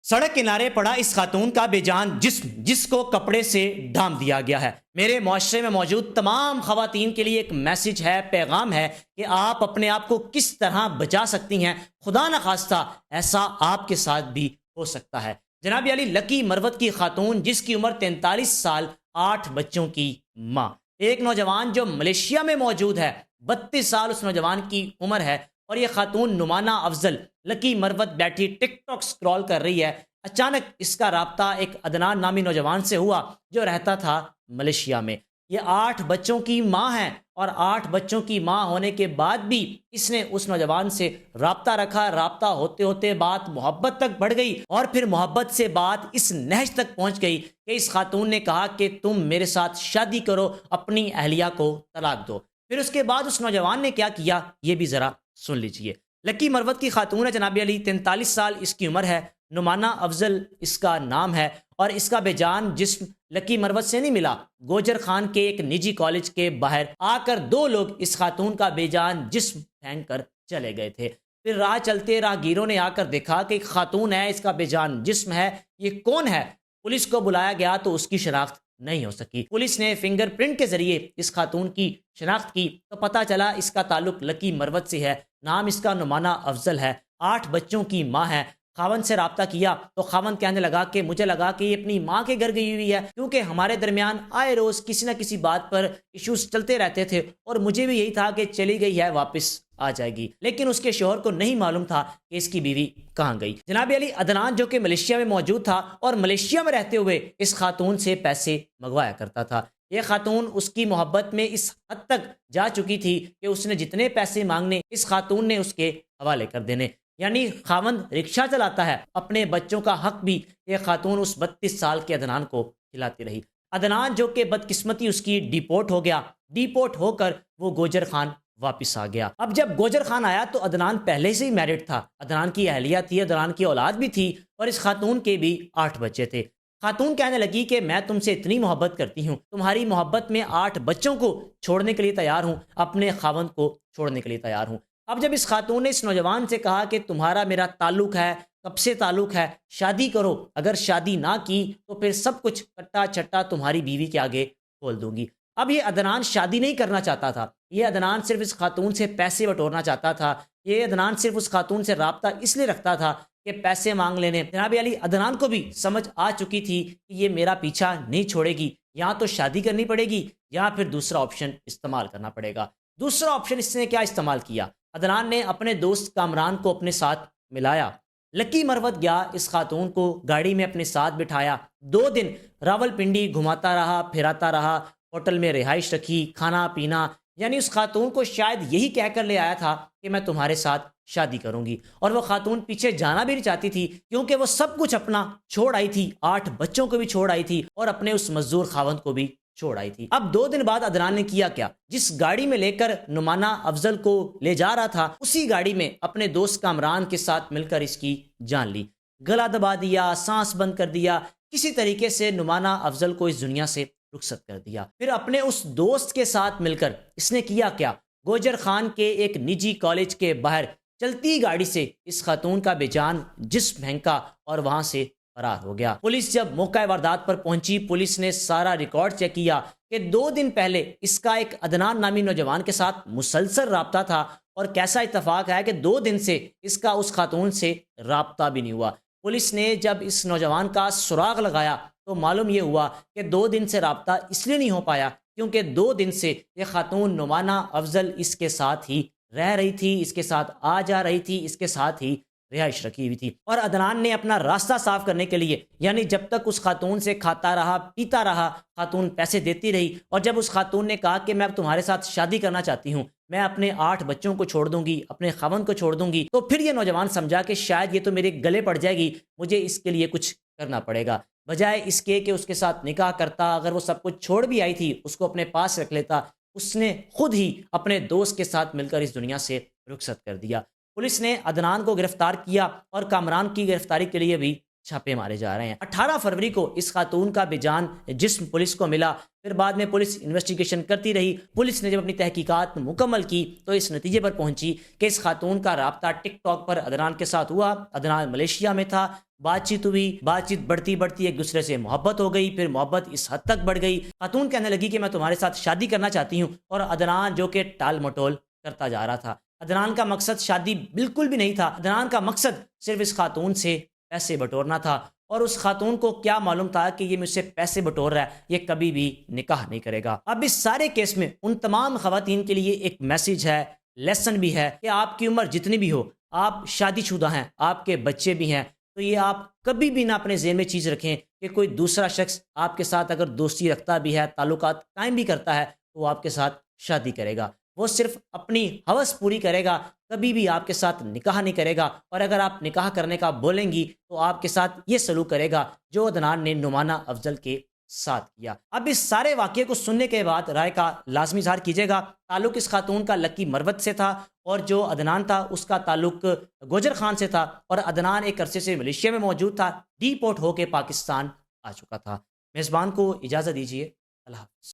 سڑک کنارے پڑا اس خاتون کا بے جان جسم جس کو کپڑے سے ڈھانپ دیا گیا ہے۔ میرے معاشرے میں موجود تمام خواتین کے لیے ایک میسج ہے، پیغام ہے کہ آپ اپنے آپ کو کس طرح بچا سکتی ہیں۔ خدا نخواستہ ایسا آپ کے ساتھ بھی ہو سکتا ہے۔ جناب علی لکی مروت کی خاتون جس کی عمر 43 سال، 8 بچوں کی ماں۔ ایک نوجوان جو ملیشیا میں موجود ہے، 32 سال اس نوجوان کی عمر ہے، اور یہ خاتون نمانہ افضل لکی مروت بیٹھی ٹک ٹاک سکرول کر رہی ہے۔ اچانک اس کا رابطہ ایک عدنان نامی نوجوان سے ہوا جو رہتا تھا ملیشیا میں۔ یہ 8 بچوں کی ماں ہے، اور 8 بچوں کی ماں ہونے کے بعد بھی اس نے اس نوجوان سے رابطہ رکھا۔ رابطہ ہوتے ہوتے بات محبت تک بڑھ گئی، اور پھر محبت سے بات اس نہج تک پہنچ گئی کہ اس خاتون نے کہا کہ تم میرے ساتھ شادی کرو، اپنی اہلیہ کو طلاق دو۔ پھر اس کے بعد اس نوجوان نے کیا کیا، یہ بھی ذرا سن لیجئے۔ لکی مروت کی خاتون ہے جناب علی، 43 سال اس کی عمر ہے، نمانہ افضل اس کا نام ہے، اور اس کا بے جان جسم لکی مروت سے نہیں ملا۔ گوجر خان کے ایک نجی کالج کے باہر آ کر 2 لوگ اس خاتون کا بے جان جسم پھینک کر چلے گئے تھے۔ پھر راہ چلتے راہگیروں نے آ کر دیکھا کہ ایک خاتون ہے، اس کا بے جان جسم ہے، یہ کون ہے؟ پولیس کو بلایا گیا تو اس کی شناخت نہیں ہو سکی۔ پولیس نے فنگر پرنٹ کے ذریعے اس خاتون کی شناخت کی تو پتہ چلا اس کا تعلق لکی مروت سے ہے، نام اس کا نمانہ افضل ہے، 8 بچوں کی ماں ہے۔ خاوند سے رابطہ کیا تو خاوند کہنے لگا کہ مجھے لگا کہ یہ اپنی ماں کے گھر گئی ہوئی ہے، کیونکہ ہمارے درمیان آئے روز کسی نہ کسی بات پر ایشوز چلتے رہتے تھے، اور مجھے بھی یہی تھا کہ چلی گئی ہے، واپس آ جائے گی۔ لیکن اس کے شوہر کو نہیں معلوم تھا کہ اس کی بیوی کہاں گئی۔ جناب علی عدنان جو کہ ملیشیا میں موجود تھا اور ملیشیا میں رہتے ہوئے اس خاتون سے پیسے منگوایا کرتا تھا۔ یہ خاتون اس کی محبت میں اس حد تک جا چکی تھی کہ اس نے جتنے پیسے مانگنے اس خاتون نے اس کے حوالے کر دینے۔ یعنی خاوند رکشہ چلاتا ہے، اپنے بچوں کا حق بھی یہ خاتون اس 32 سال کے عدنان کو کھلاتی رہی۔ عدنان جو کہ بدقسمتی اس کی ڈیپورٹ ہو گیا، ڈیپورٹ ہو کر وہ گوجر خان واپس آ گیا۔ اب جب گوجر خان آیا تو عدنان پہلے سے ہی میرڈ تھا، عدنان کی اہلیہ تھی، عدنان کی اولاد بھی تھی، اور اس خاتون کے بھی 8 بچے تھے۔ خاتون کہنے لگی کہ میں تم سے اتنی محبت کرتی ہوں، تمہاری محبت میں 8 بچوں کو چھوڑنے کے لیے تیار ہوں، اپنے خاوند کو چھوڑنے کے لیے تیار ہوں۔ اب جب اس خاتون نے اس نوجوان سے کہا کہ تمہارا میرا تعلق ہے، کب سے تعلق ہے، شادی کرو، اگر شادی نہ کی تو پھر سب کچھ کٹا چٹا تمہاری بیوی کے آگے کھول دوں گی۔ اب یہ عدنان شادی نہیں کرنا چاہتا تھا، یہ عدنان صرف اس خاتون سے پیسے بٹورنا چاہتا تھا، یہ عدنان صرف اس خاتون سے رابطہ اس لیے رکھتا تھا کہ پیسے مانگ لینے۔ جناب علی عدنان کو بھی سمجھ آ چکی تھی کہ یہ میرا پیچھا نہیں چھوڑے گی، یا تو شادی کرنی پڑے گی یا پھر دوسرا آپشن استعمال کرنا پڑے گا۔ دوسرا آپشن اس نے کیا استعمال کیا؟ عدنان نے اپنے دوست کامران کو اپنے ساتھ ملایا۔ لکی مروت گیا، اس خاتون کو گاڑی میں اپنے ساتھ بٹھایا، 2 دن راول پنڈی گھماتا رہا، پھراتا رہا، ہوٹل میں رہائش رکھی، کھانا پینا، یعنی اس خاتون کو شاید یہی کہہ کر لے آیا تھا کہ میں تمہارے ساتھ شادی کروں گی، اور وہ خاتون پیچھے جانا بھی نہیں چاہتی تھی، کیونکہ وہ سب کچھ اپنا چھوڑ آئی تھی، 8 بچوں کو بھی چھوڑ آئی تھی، اور اپنے اس مزدور خاوند کو بھی چھوڑ آئی تھی۔ اب 2 دن بعد عدنان نے کیا کیا؟ جس گاڑی میں لے کر نمانہ افضل کو لے جا رہا تھا، اسی گاڑی میں اپنے دوست کامران کے ساتھ مل کر اس کی جان لی، گلا دبا دیا، سانس بند کر دیا، کسی طریقے سے نمانہ افضل کو اس دنیا سے رخصت کر دیا۔ پھر اپنے اس دوست کے ساتھ مل کر اس نے کیا کیا؟ گوجر خان کے ایک نجی کالج کے باہر چلتی گاڑی سے اس خاتون کا بے جان جسم پھینکا اور وہاں سے فرار ہو گیا۔ پولیس جب موقع واردات پر پہنچی، پولیس نے سارا ریکارڈ چیک کیا کہ 2 دن پہلے اس کا ایک عدنان نامی نوجوان کے ساتھ مسلسل رابطہ تھا، اور کیسا اتفاق ہے کہ 2 دن سے اس کا اس خاتون سے رابطہ بھی نہیں ہوا۔ پولیس نے جب اس نوجوان کا سراغ لگایا تو معلوم یہ ہوا کہ 2 دن سے رابطہ اس لیے نہیں ہو پایا کیونکہ 2 دن سے یہ خاتون نمانہ افضل اس کے ساتھ ہی رہ رہی تھی، اس کے ساتھ آ جا رہی تھی، اس کے ساتھ ہی رہائش رکھی ہوئی تھی۔ اور عدنان نے اپنا راستہ صاف کرنے کے لیے، یعنی جب تک اس خاتون سے کھاتا رہا پیتا رہا، خاتون پیسے دیتی رہی، اور جب اس خاتون نے کہا کہ میں اب تمہارے ساتھ شادی کرنا چاہتی ہوں، میں اپنے 8 بچوں کو چھوڑ دوں گی، اپنے خاوند کو چھوڑ دوں گی، تو پھر یہ نوجوان سمجھا کہ شاید یہ تو میرے گلے پڑ جائے گی، مجھے اس کے لیے کچھ کرنا پڑے گا۔ بجائے اس کے کہ اس کے ساتھ نکاح کرتا، اگر وہ سب کچھ چھوڑ بھی آئی تھی اس کو اپنے پاس رکھ لیتا، اس نے خود ہی اپنے دوست کے ساتھ مل کر اس دنیا سے رخصت کر دیا۔ پولیس نے عدنان کو گرفتار کیا اور کامران کی گرفتاری کے لیے بھی چھاپے مارے جا رہے ہیں۔ 18 فروری کو اس خاتون کا بے جان جسم پولیس کو ملا، پھر بعد میں پولیس انویسٹیگیشن کرتی رہی۔ پولیس نے جب اپنی تحقیقات مکمل کی تو اس نتیجے پر پہنچی کہ اس خاتون کا رابطہ ٹک ٹاک پر عدنان کے ساتھ ہوا۔ عدنان ملیشیا میں تھا، بات چیت ہوئی، بات چیت بڑھتی بڑھتی ایک دوسرے سے محبت ہو گئی، پھر محبت اس حد تک بڑھ گئی، خاتون کہنے لگی کہ میں تمہارے ساتھ شادی کرنا چاہتی ہوں، اور عدنان جو کہ ٹال مٹول کرتا جا رہا تھا۔ عدنان کا مقصد شادی بالکل بھی نہیں تھا، عدنان کا مقصد صرف اس خاتون سے پیسے بٹورنا تھا، اور اس خاتون کو کیا معلوم تھا کہ یہ مجھ سے پیسے بٹور رہا ہے، یہ کبھی بھی نکاح نہیں کرے گا۔ اب اس سارے کیس میں ان تمام خواتین کے لیے ایک میسج ہے، لیسن بھی ہے، کہ آپ کی عمر جتنی بھی ہو، آپ شادی شدہ ہیں، آپ کے بچے بھی ہیں، تو یہ آپ کبھی بھی نہ اپنے ذہن میں چیز رکھیں کہ کوئی دوسرا شخص آپ کے ساتھ اگر دوستی رکھتا بھی ہے، تعلقات قائم بھی کرتا ہے، تو وہ آپ کے ساتھ شادی کرے گا، وہ صرف اپنی ہوس پوری کرے گا، کبھی بھی آپ کے ساتھ نکاح نہیں کرے گا۔ اور اگر آپ نکاح کرنے کا بولیں گی تو آپ کے ساتھ یہ سلوک کرے گا جو عدنان نے نعمانہ افضل کے ساتھ کیا۔ اب اس سارے واقعے کو سننے کے بعد رائے کا لازمی اظہار کیجیے گا۔ تعلق اس خاتون کا لکی مروت سے تھا، اور جو عدنان تھا اس کا تعلق گوجر خان سے تھا، اور عدنان ایک عرصے سے ملیشیا میں موجود تھا، ڈی پورٹ ہو کے پاکستان آ چکا تھا۔ میزبان کو اجازت دیجیے، اللہ حافظ۔